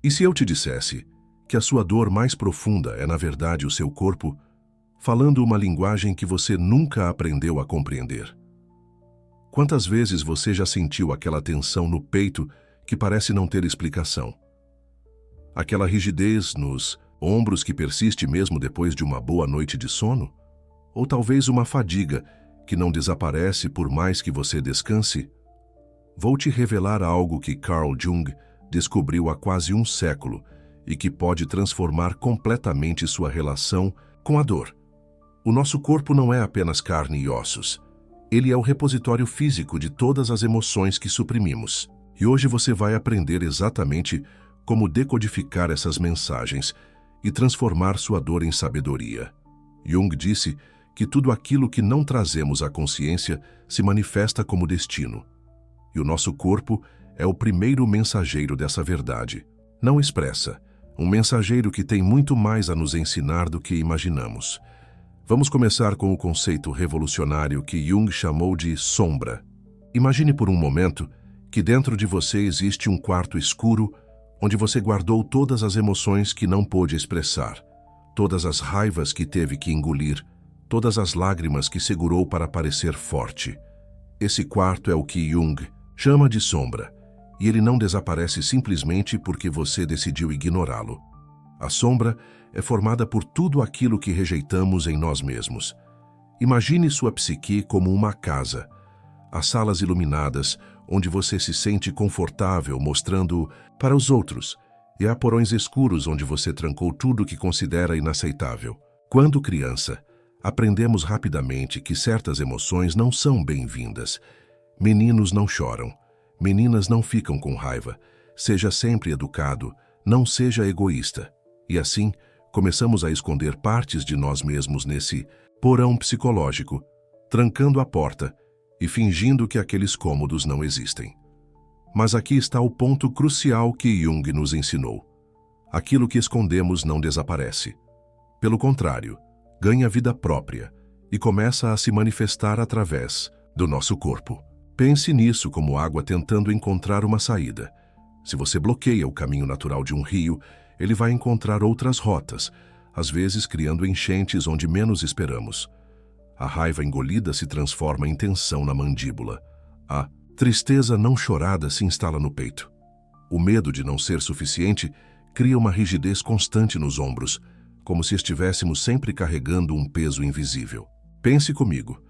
E se eu te dissesse que a sua dor mais profunda é, na verdade, o seu corpo, falando uma linguagem que você nunca aprendeu a compreender? Quantas vezes você já sentiu aquela tensão no peito que parece não ter explicação? Aquela rigidez nos ombros que persiste mesmo depois de uma boa noite de sono? Ou talvez uma fadiga que não desaparece por mais que você descanse? Vou te revelar algo que Carl Jung descobriu há quase um século e que pode transformar completamente sua relação com a dor. O nosso corpo não é apenas carne e ossos. Ele é o repositório físico de todas as emoções que suprimimos. E hoje você vai aprender exatamente como decodificar essas mensagens e transformar sua dor em sabedoria. Jung disse que tudo aquilo que não trazemos à consciência se manifesta como destino. E o nosso corpo é o primeiro mensageiro dessa verdade. Não expressa, um mensageiro que tem muito mais a nos ensinar do que imaginamos. Vamos começar com o conceito revolucionário que Jung chamou de sombra. Imagine por um momento que dentro de você existe um quarto escuro onde você guardou todas as emoções que não pôde expressar, todas as raivas que teve que engolir, todas as lágrimas que segurou para parecer forte. Esse quarto é o que Jung chama de sombra, e ele não desaparece simplesmente porque você decidiu ignorá-lo. A sombra é formada por tudo aquilo que rejeitamos em nós mesmos. Imagine sua psique como uma casa. As salas iluminadas, onde você se sente confortável mostrando para os outros, e há porões escuros onde você trancou tudo que considera inaceitável. Quando criança, aprendemos rapidamente que certas emoções não são bem-vindas. Meninos não choram, meninas não ficam com raiva. Seja sempre educado, não seja egoísta. E assim, começamos a esconder partes de nós mesmos nesse porão psicológico, trancando a porta e fingindo que aqueles cômodos não existem. Mas aqui está o ponto crucial que Jung nos ensinou. Aquilo que escondemos não desaparece. Pelo contrário, ganha vida própria e começa a se manifestar através do nosso corpo. Pense nisso como água tentando encontrar uma saída. Se você bloqueia o caminho natural de um rio, ele vai encontrar outras rotas, às vezes criando enchentes onde menos esperamos. A raiva engolida se transforma em tensão na mandíbula. A tristeza não chorada se instala no peito. O medo de não ser suficiente cria uma rigidez constante nos ombros, como se estivéssemos sempre carregando um peso invisível. Pense comigo.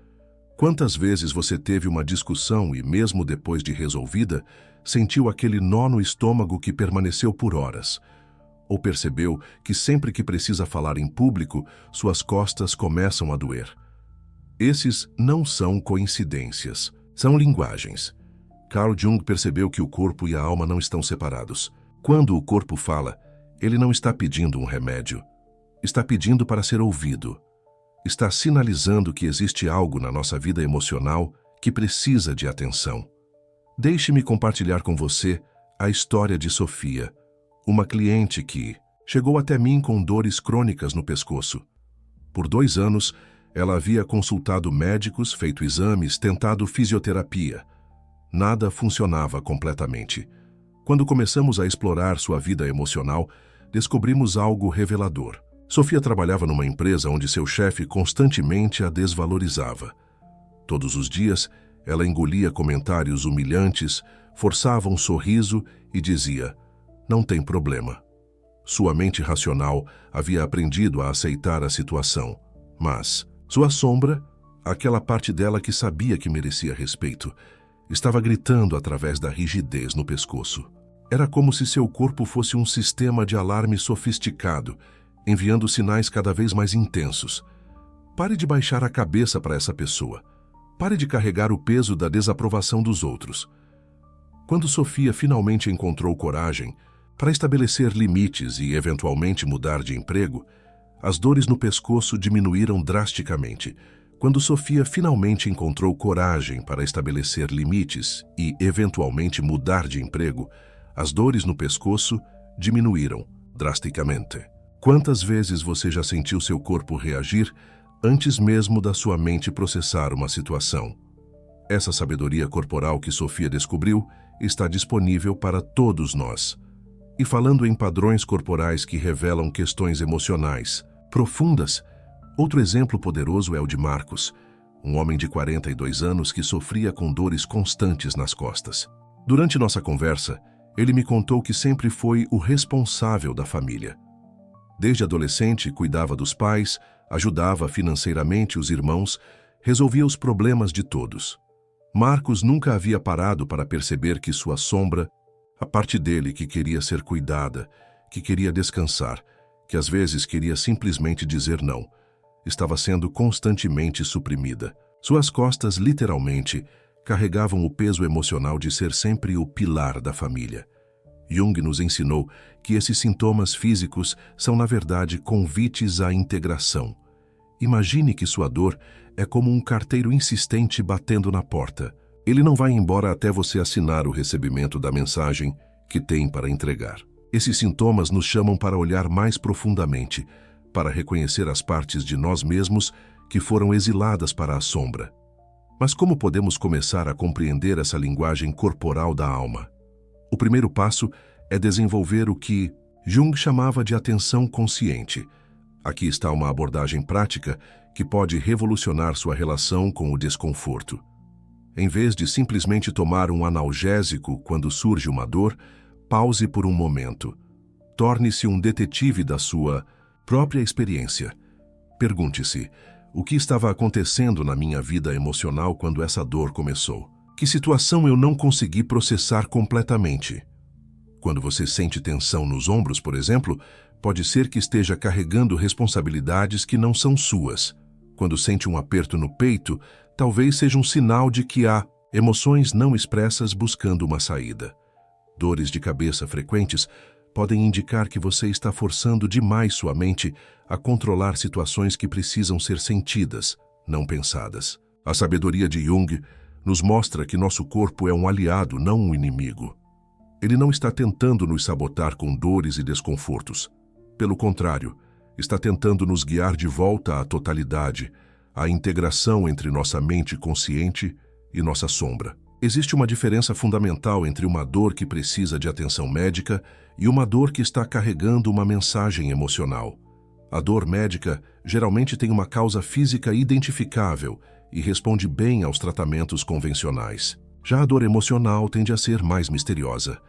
Quantas vezes você teve uma discussão e, mesmo depois de resolvida, sentiu aquele nó no estômago que permaneceu por horas? Ou percebeu que sempre que precisa falar em público, suas costas começam a doer? Esses não são coincidências, são linguagens. Carl Jung percebeu que o corpo e a alma não estão separados. Quando o corpo fala, ele não está pedindo um remédio. Está pedindo para ser ouvido. Está sinalizando que existe algo na nossa vida emocional que precisa de atenção. Deixe-me compartilhar com você a história de Sofia, uma cliente que chegou até mim com dores crônicas no pescoço. Por 2 anos, ela havia consultado médicos, feito exames, tentado fisioterapia. Nada funcionava completamente. Quando começamos a explorar sua vida emocional, descobrimos algo revelador. Sofia trabalhava numa empresa onde seu chefe constantemente a desvalorizava. Todos os dias, ela engolia comentários humilhantes, forçava um sorriso e dizia: "Não tem problema." Sua mente racional havia aprendido a aceitar a situação, mas sua sombra, aquela parte dela que sabia que merecia respeito, estava gritando através da rigidez no pescoço. Era como se seu corpo fosse um sistema de alarme sofisticado, enviando sinais cada vez mais intensos. Pare de baixar a cabeça para essa pessoa. Pare de carregar o peso da desaprovação dos outros. Quando Sofia finalmente encontrou coragem para estabelecer limites e eventualmente mudar de emprego, as dores no pescoço diminuíram drasticamente. Quando Sofia finalmente encontrou coragem para estabelecer limites e eventualmente mudar de emprego, as dores no pescoço diminuíram drasticamente. Quantas vezes você já sentiu seu corpo reagir antes mesmo da sua mente processar uma situação? Essa sabedoria corporal que Sofia descobriu está disponível para todos nós. e falando em padrões corporais que revelam questões emocionais profundas. Outro exemplo poderoso é o de Marcos, um homem de 42 anos que sofria com dores constantes nas costas. Durante nossa conversa, ele me contou que sempre foi o responsável da família. Desde adolescente, cuidava dos pais, ajudava financeiramente os irmãos, resolvia os problemas de todos. Marcos nunca havia parado para perceber que sua sombra, a parte dele que queria ser cuidada, que queria descansar, que às vezes queria simplesmente dizer não, estava sendo constantemente suprimida. Suas costas, literalmente, carregavam o peso emocional de ser sempre o pilar da família. Jung nos ensinou que esses sintomas físicos são, na verdade, convites à integração. Imagine que sua dor é como um carteiro insistente batendo na porta. Ele não vai embora até você assinar o recebimento da mensagem que tem para entregar. Esses sintomas nos chamam para olhar mais profundamente, para reconhecer as partes de nós mesmos que foram exiladas para a sombra. Mas como podemos começar a compreender essa linguagem corporal da alma? O primeiro passo é desenvolver o que Jung chamava de atenção consciente. Aqui está uma abordagem prática que pode revolucionar sua relação com o desconforto. Em vez de simplesmente tomar um analgésico quando surge uma dor, pause por um momento. Torne-se um detetive da sua própria experiência. Pergunte-se: o que estava acontecendo na minha vida emocional quando essa dor começou? Que situação eu não consegui processar completamente? Quando você sente tensão nos ombros, por exemplo, pode ser que esteja carregando responsabilidades que não são suas. Quando sente um aperto no peito, talvez seja um sinal de que há emoções não expressas buscando uma saída. Dores de cabeça frequentes podem indicar que você está forçando demais sua mente a controlar situações que precisam ser sentidas, não pensadas. A sabedoria de Jung nos mostra que nosso corpo é um aliado, não um inimigo. Ele não está tentando nos sabotar com dores e desconfortos. Pelo contrário, está tentando nos guiar de volta à totalidade, à integração entre nossa mente consciente e nossa sombra. Existe uma diferença fundamental entre uma dor que precisa de atenção médica e uma dor que está carregando uma mensagem emocional. A dor médica geralmente tem uma causa física identificável e responde bem aos tratamentos convencionais. Já a dor emocional tende a ser mais misteriosa,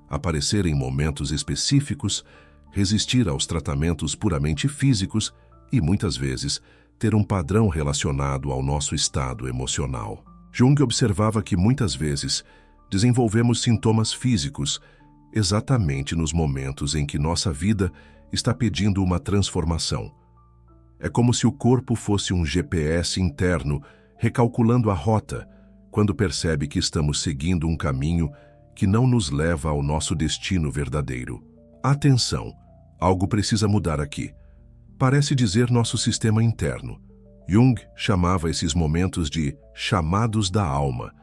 aparecer em momentos específicos, resistir aos tratamentos puramente físicos e, muitas vezes, ter um padrão relacionado ao nosso estado emocional. Jung observava que, muitas vezes, desenvolvemos sintomas físicos exatamente nos momentos em que nossa vida está pedindo uma transformação. É como se o corpo fosse um GPS interno recalculando a rota quando percebe que estamos seguindo um caminho que não nos leva ao nosso destino verdadeiro. Atenção! Algo precisa mudar aqui. Parece dizer nosso sistema interno. Jung chamava esses momentos de chamados da alma,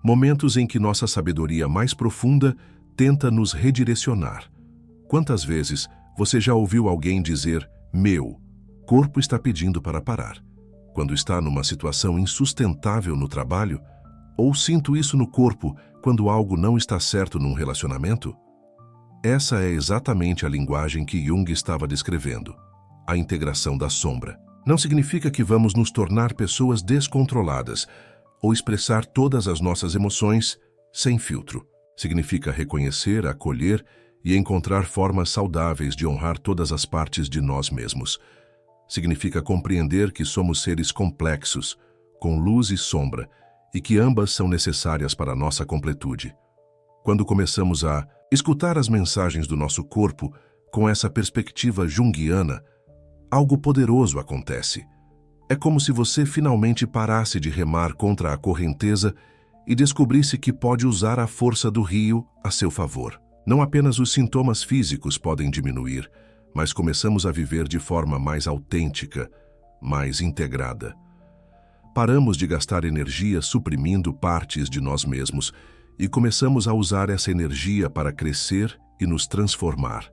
momentos em que nossa sabedoria mais profunda tenta nos redirecionar. Quantas vezes você já ouviu alguém dizer, meu corpo está pedindo para parar, quando está numa situação insustentável no trabalho? Ou sinto isso no corpo quando algo não está certo num relacionamento? Essa é exatamente a linguagem que Jung estava descrevendo, a integração da sombra. Não significa que vamos nos tornar pessoas descontroladas ou expressar todas as nossas emoções sem filtro. Significa reconhecer, acolher e encontrar formas saudáveis de honrar todas as partes de nós mesmos. Significa compreender que somos seres complexos, com luz e sombra, e que ambas são necessárias para a nossa completude. Quando começamos a escutar as mensagens do nosso corpo com essa perspectiva junguiana, algo poderoso acontece. É como se você finalmente parasse de remar contra a correnteza e descobrisse que pode usar a força do rio a seu favor. Não apenas os sintomas físicos podem diminuir, mas começamos a viver de forma mais autêntica, mais integrada. Paramos de gastar energia suprimindo partes de nós mesmos e começamos a usar essa energia para crescer e nos transformar.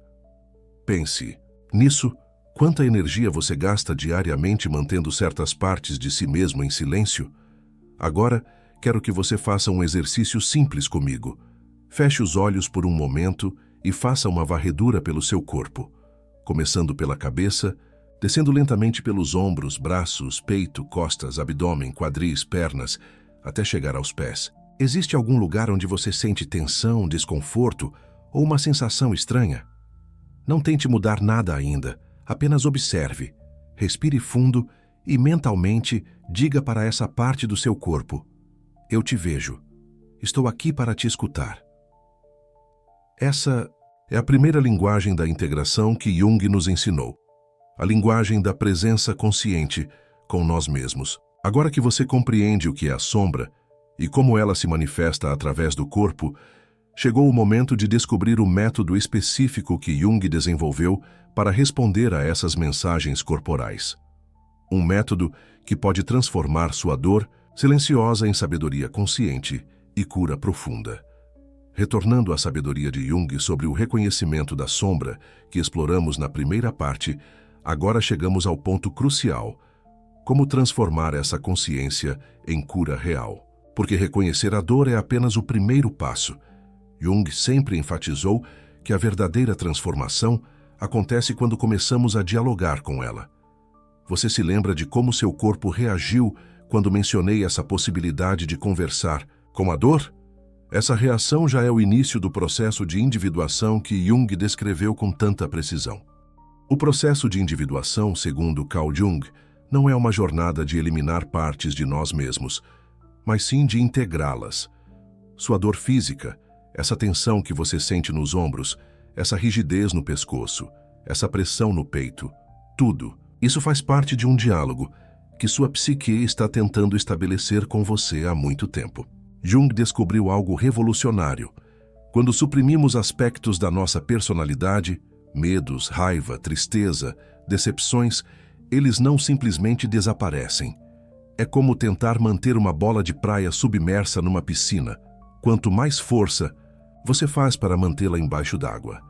Pense nisso. Quanta energia você gasta diariamente mantendo certas partes de si mesmo em silêncio? Agora, quero que você faça um exercício simples comigo. Feche os olhos por um momento e faça uma varredura pelo seu corpo, começando pela cabeça, descendo lentamente pelos ombros, braços, peito, costas, abdômen, quadris, pernas, até chegar aos pés. Existe algum lugar onde você sente tensão, desconforto ou uma sensação estranha? Não tente mudar nada ainda, apenas observe, respire fundo e mentalmente diga para essa parte do seu corpo: eu te vejo, estou aqui para te escutar. Essa é a primeira linguagem da integração que Jung nos ensinou, a linguagem da presença consciente com nós mesmos. Agora que você compreende o que é a sombra e como ela se manifesta através do corpo, chegou o momento de descobrir o método específico que Jung desenvolveu para responder a essas mensagens corporais. Um método que pode transformar sua dor silenciosa em sabedoria consciente e cura profunda. Retornando à sabedoria de Jung sobre o reconhecimento da sombra que exploramos na primeira parte, agora chegamos ao ponto crucial: como transformar essa consciência em cura real. Porque reconhecer a dor é apenas o primeiro passo. Jung sempre enfatizou que a verdadeira transformação acontece quando começamos a dialogar com ela. Você se lembra de como seu corpo reagiu quando mencionei essa possibilidade de conversar com a dor? Essa reação já é o início do processo de individuação que Jung descreveu com tanta precisão. O processo de individuação, segundo Carl Jung, não é uma jornada de eliminar partes de nós mesmos, mas sim de integrá-las. Sua dor física, essa tensão que você sente nos ombros, essa rigidez no pescoço, essa pressão no peito, tudo, isso faz parte de um diálogo que sua psique está tentando estabelecer com você há muito tempo. Jung descobriu algo revolucionário. Quando suprimimos aspectos da nossa personalidade, medos, raiva, tristeza, decepções, eles não simplesmente desaparecem. É como tentar manter uma bola de praia submersa numa piscina. Quanto mais força você faz para mantê-la embaixo d'água,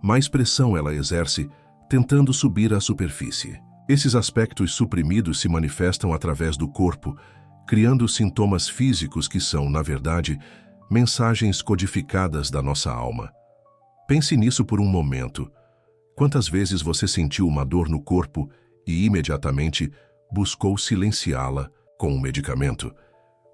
mais pressão ela exerce, tentando subir à superfície. Esses aspectos suprimidos se manifestam através do corpo, criando sintomas físicos que são, na verdade, mensagens codificadas da nossa alma. Pense nisso por um momento. Quantas vezes você sentiu uma dor no corpo e imediatamente buscou silenciá-la com um medicamento?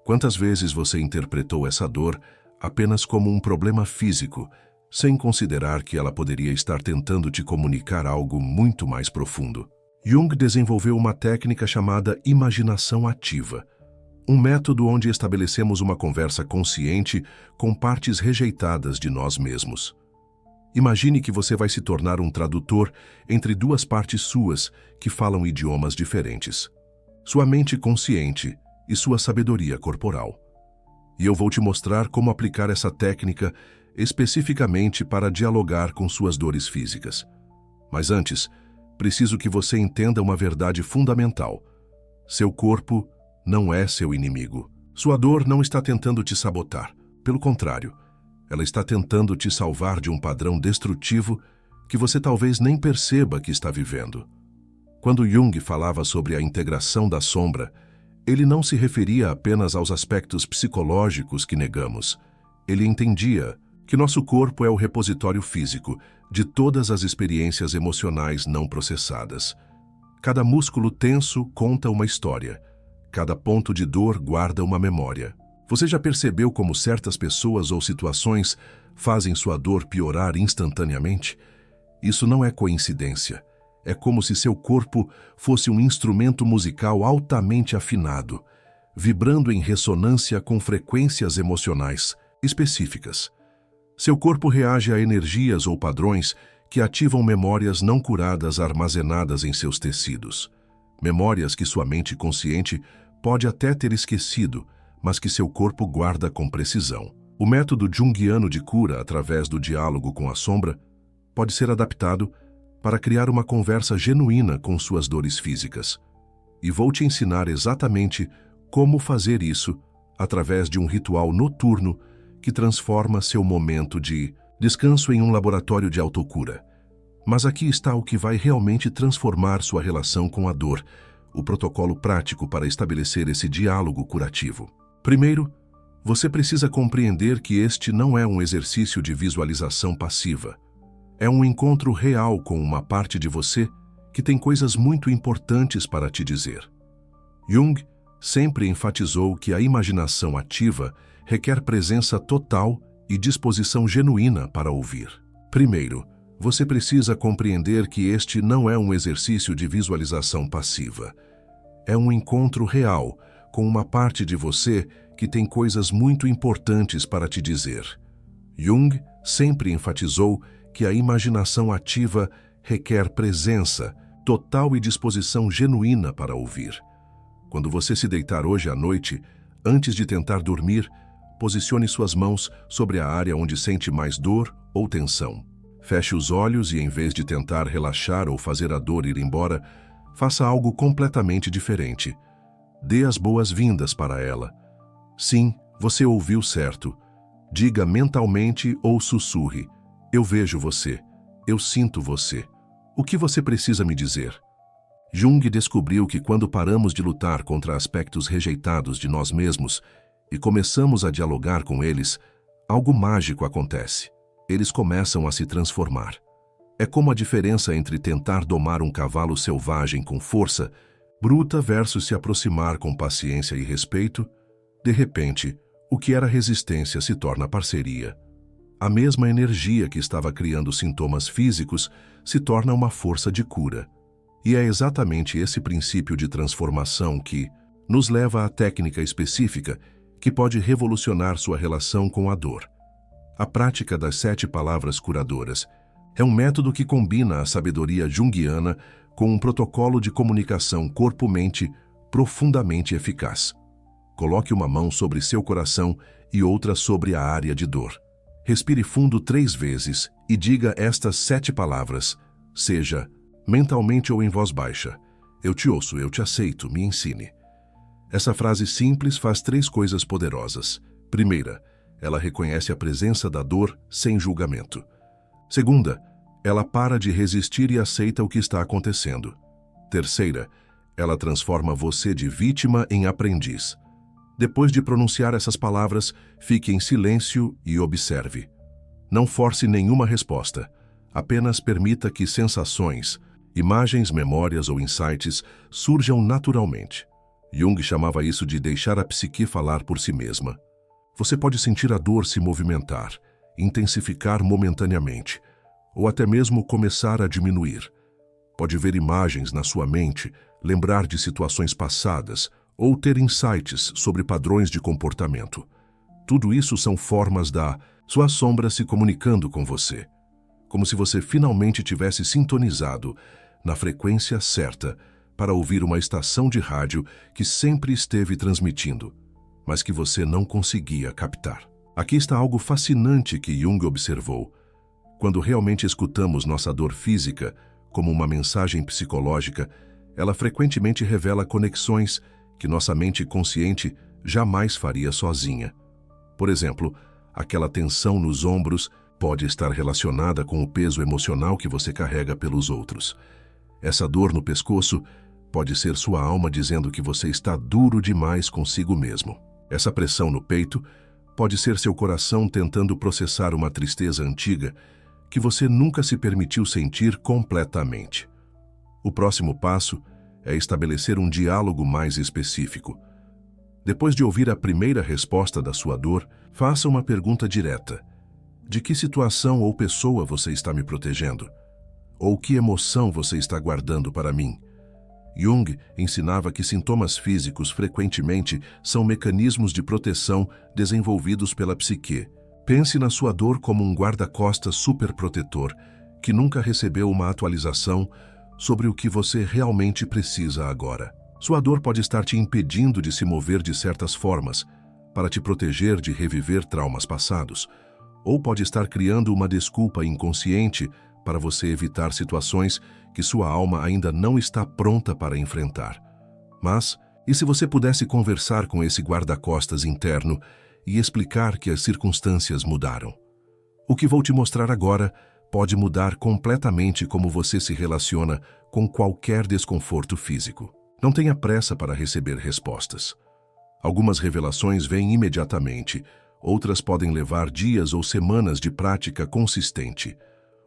Quantas vezes você interpretou essa dor apenas como um problema físico, sem considerar que ela poderia estar tentando te comunicar algo muito mais profundo? Jung desenvolveu uma técnica chamada imaginação ativa, um método onde estabelecemos uma conversa consciente com partes rejeitadas de nós mesmos. Imagine que você vai se tornar um tradutor entre duas partes suas que falam idiomas diferentes, sua mente consciente e sua sabedoria corporal. E eu vou te mostrar como aplicar essa técnica especificamente para dialogar com suas dores físicas. Mas antes, preciso que você entenda uma verdade fundamental. Seu corpo não é seu inimigo. Sua dor não está tentando te sabotar. Pelo contrário, ela está tentando te salvar de um padrão destrutivo que você talvez nem perceba que está vivendo. Quando Jung falava sobre a integração da sombra, ele não se referia apenas aos aspectos psicológicos que negamos. Ele entendia que nosso corpo é o repositório físico de todas as experiências emocionais não processadas. Cada músculo tenso conta uma história. Cada ponto de dor guarda uma memória. Você já percebeu como certas pessoas ou situações fazem sua dor piorar instantaneamente? Isso não é coincidência. É como se seu corpo fosse um instrumento musical altamente afinado, vibrando em ressonância com frequências emocionais específicas. Seu corpo reage a energias ou padrões que ativam memórias não curadas armazenadas em seus tecidos. Memórias que sua mente consciente pode até ter esquecido, mas que seu corpo guarda com precisão. O método junguiano de cura através do diálogo com a sombra pode ser adaptado para criar uma conversa genuína com suas dores físicas. E vou te ensinar exatamente como fazer isso através de um ritual noturno que transforma seu momento de descanso em um laboratório de autocura. Mas aqui está o que vai realmente transformar sua relação com a dor, o protocolo prático para estabelecer esse diálogo curativo. Primeiro, Você precisa compreender que este não é um exercício de visualização passiva. É um encontro real com uma parte de você que tem coisas muito importantes para te dizer. Jung sempre enfatizou que a imaginação ativa requer presença total e disposição genuína para ouvir. Primeiro, você precisa compreender que este não é um exercício de visualização passiva. É um encontro real com uma parte de você que tem coisas muito importantes para te dizer. Jung sempre enfatizou que a imaginação ativa requer presença total e disposição genuína para ouvir. Quando você se deitar hoje à noite, antes de tentar dormir, posicione suas mãos sobre a área onde sente mais dor ou tensão. Feche os olhos e, em vez de tentar relaxar ou fazer a dor ir embora, faça algo completamente diferente. Dê as boas-vindas para ela. Sim, você ouviu certo. Diga mentalmente ou sussurre: eu vejo você, eu sinto você. O que você precisa me dizer? Jung descobriu que quando paramos de lutar contra aspectos rejeitados de nós mesmos e começamos a dialogar com eles, algo mágico acontece. Eles começam a se transformar. É como a diferença entre tentar domar um cavalo selvagem com força bruta versus se aproximar com paciência e respeito. De repente, o que era resistência se torna parceria. A mesma energia que estava criando sintomas físicos se torna uma força de cura. E é exatamente esse princípio de transformação que nos leva à técnica específica que pode revolucionar sua relação com a dor. A prática das 7 palavras curadoras é um método que combina a sabedoria junguiana com um protocolo de comunicação corpo-mente profundamente eficaz. Coloque uma mão sobre seu coração e outra sobre a área de dor. Respire fundo 3 vezes e diga estas 7 palavras, seja mentalmente ou em voz baixa. Eu te ouço, eu te aceito, me ensine. Essa frase simples faz 3 coisas poderosas. Primeira, ela reconhece a presença da dor sem julgamento. Segunda, ela para de resistir e aceita o que está acontecendo. Terceira, ela transforma você de vítima em aprendiz. Depois de pronunciar essas palavras, fique em silêncio e observe. Não force nenhuma resposta. Apenas permita que sensações, imagens, memórias ou insights surjam naturalmente. Jung chamava isso de deixar a psique falar por si mesma. Você pode sentir a dor se movimentar, intensificar momentaneamente, ou até mesmo começar a diminuir. Pode ver imagens na sua mente, lembrar de situações passadas, ou ter insights sobre padrões de comportamento. Tudo isso são formas da sua sombra se comunicando com você, como se você finalmente tivesse sintonizado na frequência certa para ouvir uma estação de rádio que sempre esteve transmitindo, mas que você não conseguia captar. Aqui está algo fascinante que Jung observou. Quando realmente escutamos nossa dor física como uma mensagem psicológica, ela frequentemente revela conexões que nossa mente consciente jamais faria sozinha. Por exemplo, aquela tensão nos ombros pode estar relacionada com o peso emocional que você carrega pelos outros. Essa dor no pescoço pode ser sua alma dizendo que você está duro demais consigo mesmo. Essa pressão no peito pode ser seu coração tentando processar uma tristeza antiga que você nunca se permitiu sentir completamente. O próximo passo é estabelecer um diálogo mais específico. Depois de ouvir a primeira resposta da sua dor, faça uma pergunta direta. De que situação ou pessoa você está me protegendo? Ou que emoção você está guardando para mim? Jung ensinava que sintomas físicos frequentemente são mecanismos de proteção desenvolvidos pela psique. Pense na sua dor como um guarda-costas superprotetor que nunca recebeu uma atualização sobre o que você realmente precisa agora. Sua dor pode estar te impedindo de se mover de certas formas para te proteger de reviver traumas passados, ou pode estar criando uma desculpa inconsciente para você evitar situações que sua alma ainda não está pronta para enfrentar. Mas, e se você pudesse conversar com esse guarda-costas interno e explicar que as circunstâncias mudaram? O que vou te mostrar agora pode mudar completamente como você se relaciona com qualquer desconforto físico. Não tenha pressa para receber respostas. Algumas revelações vêm imediatamente, outras podem levar dias ou semanas de prática consistente.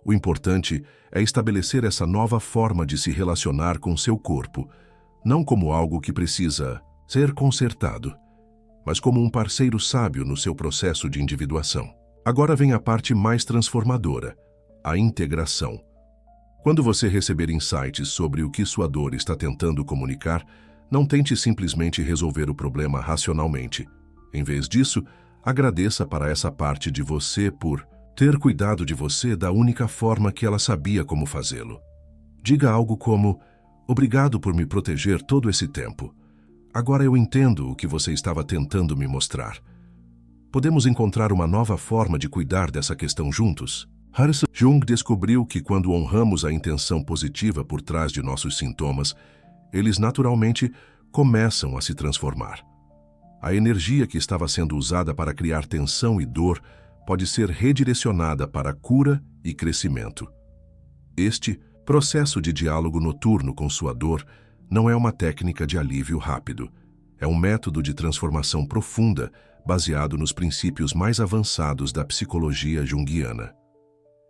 O importante é estabelecer essa nova forma de se relacionar com seu corpo, não como algo que precisa ser consertado, mas como um parceiro sábio no seu processo de individuação. Agora vem a parte mais transformadora, a integração. Quando você receber insights sobre o que sua dor está tentando comunicar, não tente simplesmente resolver o problema racionalmente. Em vez disso, agradeça para essa parte de você por ter cuidado de você da única forma que ela sabia como fazê-lo. Diga algo como: obrigado por me proteger todo esse tempo. Agora eu entendo o que você estava tentando me mostrar. Podemos encontrar uma nova forma de cuidar dessa questão juntos? Harrison Jung descobriu que quando honramos a intenção positiva por trás de nossos sintomas, eles naturalmente começam a se transformar. A energia que estava sendo usada para criar tensão e dor pode ser redirecionada para cura e crescimento. Este processo de diálogo noturno com sua dor não é uma técnica de alívio rápido. É um método de transformação profunda baseado nos princípios mais avançados da psicologia junguiana.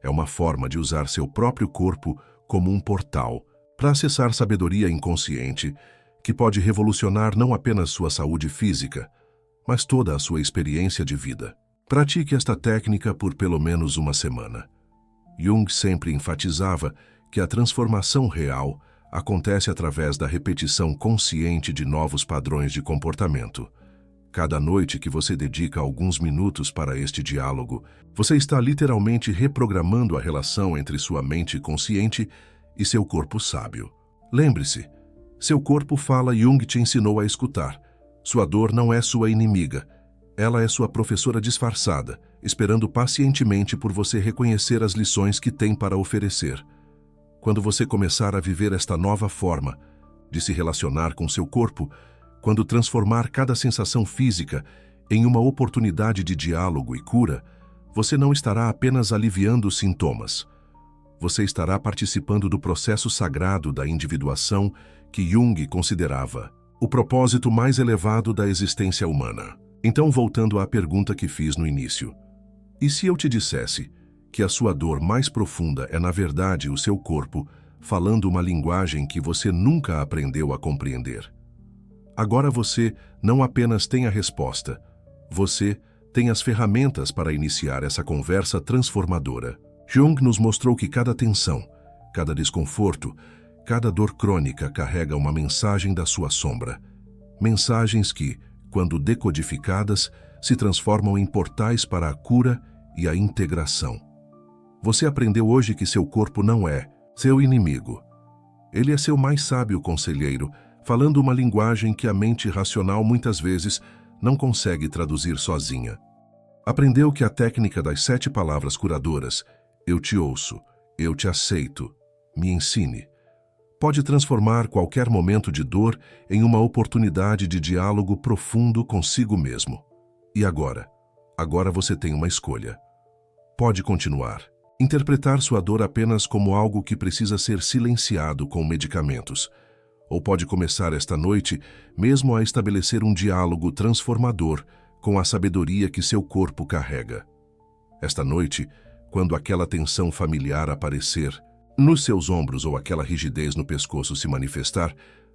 É uma forma de usar seu próprio corpo como um portal para acessar sabedoria inconsciente que pode revolucionar não apenas sua saúde física, mas toda a sua experiência de vida. Pratique esta técnica por pelo menos uma semana. Jung sempre enfatizava que a transformação real acontece através da repetição consciente de novos padrões de comportamento. Cada noite que você dedica alguns minutos para este diálogo, você está literalmente reprogramando a relação entre sua mente consciente e seu corpo sábio. Lembre-se, seu corpo fala. Jung te ensinou a escutar. Sua dor não é sua inimiga. Ela é sua professora disfarçada, esperando pacientemente por você reconhecer as lições que tem para oferecer. Quando você começar a viver esta nova forma de se relacionar com seu corpo, quando transformar cada sensação física em uma oportunidade de diálogo e cura, você não estará apenas aliviando os sintomas. Você estará participando do processo sagrado da individuação que Jung considerava o propósito mais elevado da existência humana. Então, voltando à pergunta que fiz no início, e se eu te dissesse que a sua dor mais profunda é, na verdade, o seu corpo falando uma linguagem que você nunca aprendeu a compreender? Agora você não apenas tem a resposta, você tem as ferramentas para iniciar essa conversa transformadora. Jung nos mostrou que cada tensão, cada desconforto, cada dor crônica carrega uma mensagem da sua sombra. Mensagens que, quando decodificadas, se transformam em portais para a cura e a integração. Você aprendeu hoje que seu corpo não é seu inimigo. Ele é seu mais sábio conselheiro, falando uma linguagem que a mente racional muitas vezes não consegue traduzir sozinha. Aprendeu que a técnica das 7 palavras curadoras, eu te ouço, eu te aceito, me ensine, pode transformar qualquer momento de dor em uma oportunidade de diálogo profundo consigo mesmo. E agora? Agora você tem uma escolha. Pode continuar. Interpretar sua dor apenas como algo que precisa ser silenciado com medicamentos. Ou pode começar esta noite mesmo a estabelecer um diálogo transformador com a sabedoria que seu corpo carrega. Esta noite, quando aquela tensão familiar aparecer nos seus ombros ou aquela rigidez no pescoço se manifestar,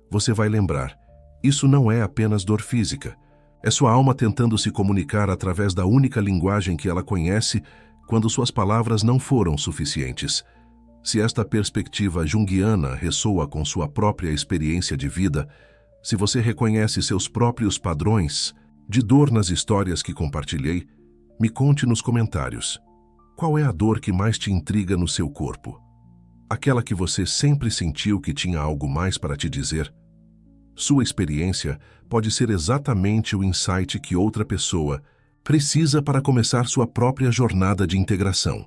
você vai lembrar, isso não é apenas dor física. É sua alma tentando se comunicar através da única linguagem que ela conhece quando suas palavras não foram suficientes. Se esta perspectiva junguiana ressoa com sua própria experiência de vida, se você reconhece seus próprios padrões de dor nas histórias que compartilhei, me conte nos comentários. Qual é a dor que mais te intriga no seu corpo? Aquela que você sempre sentiu que tinha algo mais para te dizer? Sua experiência pode ser exatamente o insight que outra pessoa precisa para começar sua própria jornada de integração.